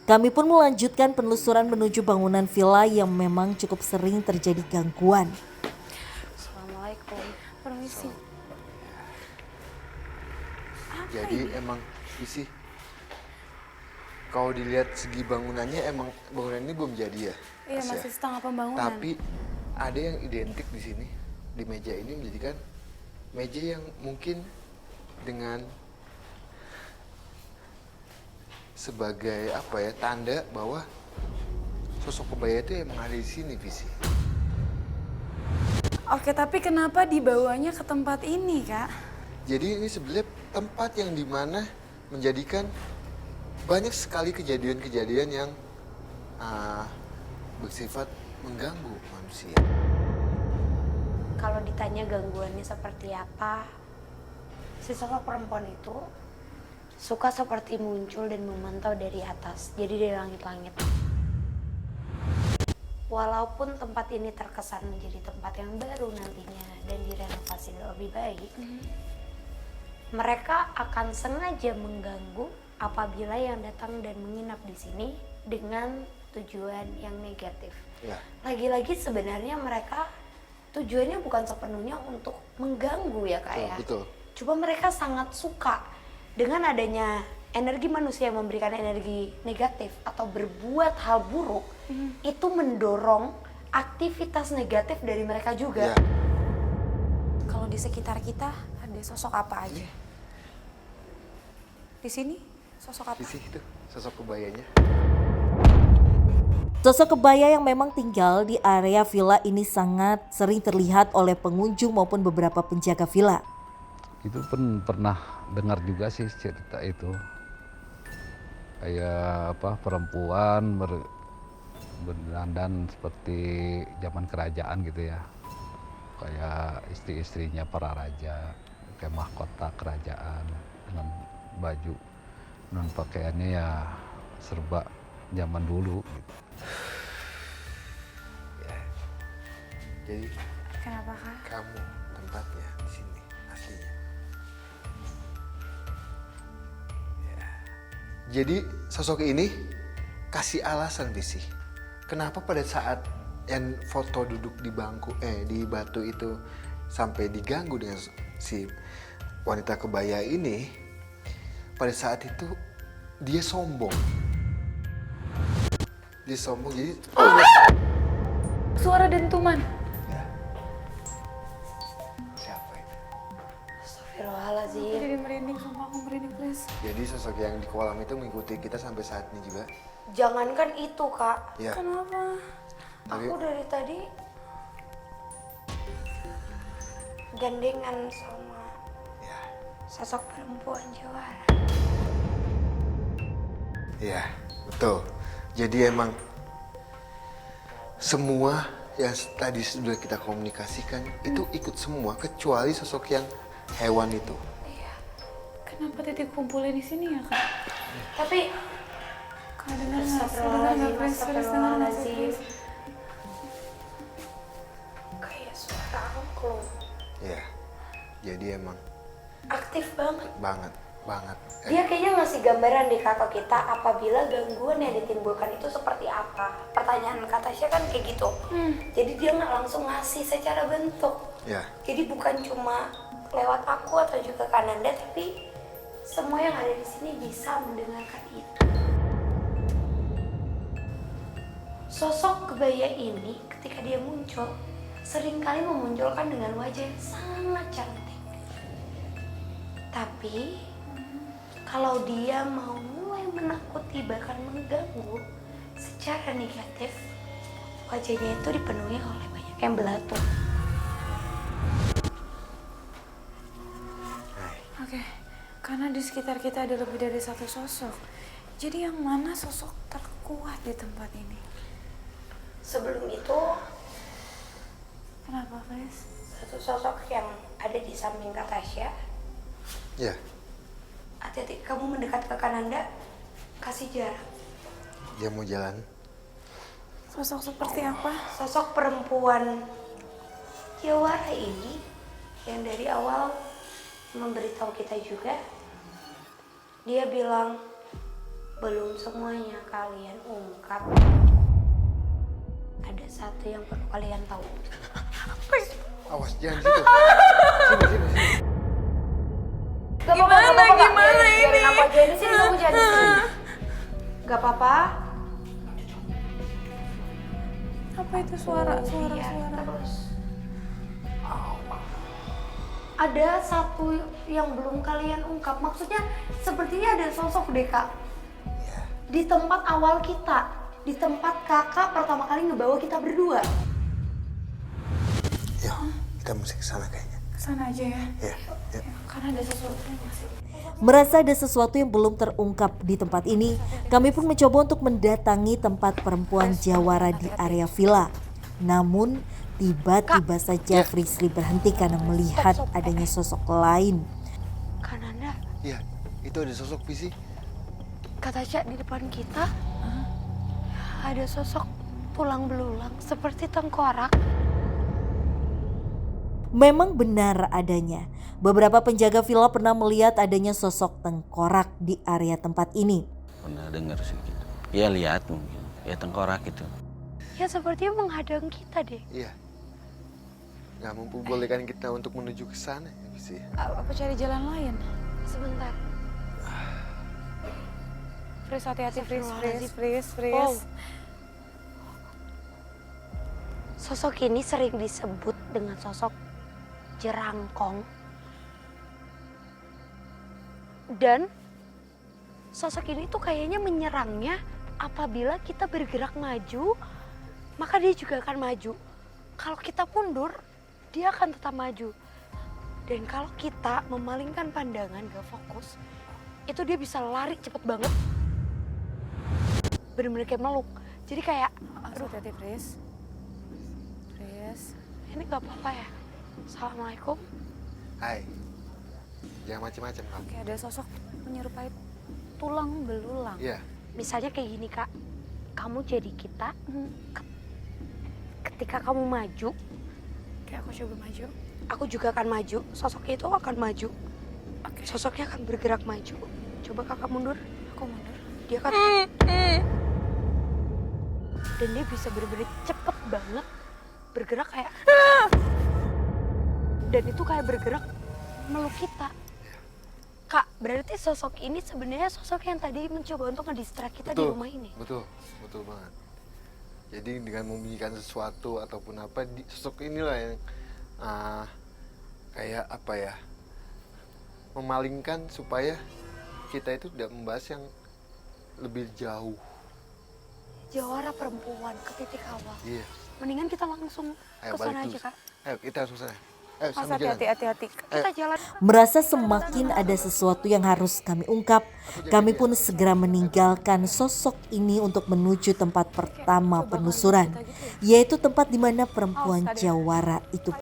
Kami pun melanjutkan penelusuran menuju bangunan villa yang memang cukup sering terjadi gangguan. Assalamualaikum. Permisi. Jadi emang sih kalau dilihat segi bangunannya emang bangunan ini belum jadi ya? Iya, Mas, masih setengah pembangunan. Tapi ada yang identik di sini, di meja ini menjadikan meja yang mungkin dengan sebagai apa ya, tanda bahwa sosok kebaya itu emang ada di sini, Visi. Oke, tapi kenapa dibawanya ke tempat ini, Kak? Jadi ini sebenarnya tempat yang dimana menjadikan banyak sekali kejadian-kejadian yang bersifat mengganggu manusia. Kalau ditanya gangguannya seperti apa, si sosok perempuan itu suka seperti muncul dan memantau dari atas, jadi dari langit-langit. Walaupun tempat ini terkesan menjadi tempat yang baru nantinya dan direnovasi lebih baik, mereka akan sengaja mengganggu apabila yang datang dan menginap di sini dengan tujuan yang negatif. Ya. Lagi-lagi sebenarnya mereka tujuannya bukan sepenuhnya untuk mengganggu ya Kak ya. Betul. Cuma mereka sangat suka dengan adanya energi manusia yang memberikan energi negatif atau berbuat hal buruk, itu mendorong aktivitas negatif dari mereka juga. Ya. Kalau di sekitar kita ada sosok apa aja? Di sini sosok apa? Visi itu sosok kebayanya. Sosok kebaya yang memang tinggal di area villa ini sangat sering terlihat oleh pengunjung maupun beberapa penjaga villa. Itu pun pernah dengar juga sih cerita itu. Kayak apa, perempuan berdandan seperti zaman kerajaan gitu ya. Kayak istri-istrinya para raja, kayak mahkota kerajaan dengan baju non pakaiannya ya serba zaman dulu gitu. Ya. Jadi Kenapa, Kak? kamu tempatnya di sini aslinya. Ya. Jadi sosok ini kasih alasan Visi. Kenapa pada saat yang foto duduk di bangku di batu itu sampai diganggu dengan si wanita kebaya ini, pada saat itu dia sombong. Dia sombong jadi Suara dentuman. ya. Siapa itu? Astagfirullahaladzim. Jadi merinding, sumpah aku merinding, please. Jadi sosok yang di kolam itu mengikuti kita sampai saat ini juga. Jangankan itu Kak, Ya. Kenapa? Tapi aku dari tadi gandengan sama ya. sosok perempuan Jawara. Ya, betul. Jadi emang semua yang tadi sudah kita komunikasikan itu ikut semua kecuali sosok yang hewan itu. Kenapa titik kumpulnya di sini ya, Kak? Tapi Kak, dengar nggak? Astagfirullahaladzim, Dengar nggak, please? Please, dengar nggak sih, astagfirullahaladzim. please? Kayak suara angklung. Ya. Jadi emang Aktif banget. banget. Dia kayaknya ngasih gambaran di kakak kita apabila gangguan yang ditimbulkan itu seperti apa. Pertanyaan Kak Tasya kan kayak gitu. Jadi dia nggak langsung ngasih secara bentuk. Ya. Jadi bukan cuma lewat aku atau juga Kananda, tapi semua yang ada di sini bisa mendengarkan itu. Sosok kebaya ini ketika dia muncul seringkali memunculkan dengan wajah yang sangat cantik. Tapi kalau dia mau mulai menakuti bahkan mengganggu secara negatif, wajahnya itu dipenuhi oleh banyak yang belatung. Oke, karena di sekitar kita ada lebih dari satu sosok. Jadi yang mana sosok terkuat di tempat ini? Sebelum itu, Kenapa, guys? satu sosok yang ada di samping Kak Tasya. Ya. Hati-hati, kamu mendekat ke Kananda, kasih jarak. Dia mau jalan. Sosok seperti apa? Sosok perempuan Jawara ini yang dari awal memberitahu kita juga, dia bilang belum semuanya kalian ungkap. Ada satu yang perlu kalian tahu. Awas, jangan situ. Sini, sini, sini. Gimana ini? Biarin aku aja di sini, kamu jangan di sini. Gak apa-apa. Apa itu suara? Lihat terus. Ada satu yang belum kalian ungkap. Maksudnya sepertinya ada sosok deh, Kak. Di tempat awal kita, di tempat kakak pertama kali ngebawa kita berdua. Yuk, kita mesti kesana kayaknya. Kesana aja ya. Ya, ya. Karena ada sesuatu yang masih. Merasa ada sesuatu yang belum terungkap di tempat ini, kami pun mencoba untuk mendatangi tempat perempuan jawara di area villa. Namun, tiba-tiba saja Frisly berhenti karena melihat adanya sosok lain. Kananda, Iya, itu ada sosok Visi. kata Cak di depan kita, ada sosok tulang belulang seperti tengkorak. Memang benar adanya. Beberapa penjaga villa pernah melihat adanya sosok tengkorak di area tempat ini. Pernah dengar sih gitu. Ya lihat mungkin. Ya tengkorak itu. Ya sepertinya menghadang kita deh. Iya. Nggak memperbolehkan kita untuk menuju ke sana, ya, Visi. Apa cari jalan lain? Sebentar. Fris, hati-hati, Fris. Wow. Sosok ini sering disebut dengan sosok jerangkong. Dan sosok ini tuh kayaknya menyerangnya apabila kita bergerak maju, maka dia juga akan maju. Kalau kita mundur, dia akan tetap maju. Dan kalau kita memalingkan pandangan, gak fokus, itu dia bisa lari cepet banget. Bener-bener kayak meluk. Jadi kayak, Aduh, hati-hati, Fris. ini gak apa-apa ya? Assalamualaikum. Hai. Jangan macam-macam kamu. Oke, ada sosok menyerupai tulang belulang. Iya. Misalnya kayak gini, Kak. Kamu jadi kita, ketika kamu maju, Oke, aku coba maju. aku juga akan maju. Sosoknya itu akan maju. Oke, Sosoknya akan bergerak maju. Coba kakak mundur. aku mundur. Dia akan... Dan dia bisa bener-bener cepet banget. Bergerak kayak... Dan itu kayak bergerak meluk kita. Kak, berarti sosok ini sebenarnya sosok yang tadi mencoba untuk ngedistract kita di rumah ini. Betul, betul banget. Jadi dengan membunyikan sesuatu ataupun apa, sosok inilah yang kayak apa ya, memalingkan supaya kita itu tidak membahas yang lebih jauh. Jawara perempuan ke titik awal. Iya. Mendingan kita langsung Ayo ke sana balik aja, dulu. Kak. Ayo kita langsung sana. Ayo Mas, sambil jalan. hati-hati. Kita jalan. Merasa semakin ada sesuatu yang harus kami ungkap, kami pun segera meninggalkan sosok ini untuk menuju tempat pertama penelusuran, yaitu tempat di mana perempuan jawara itu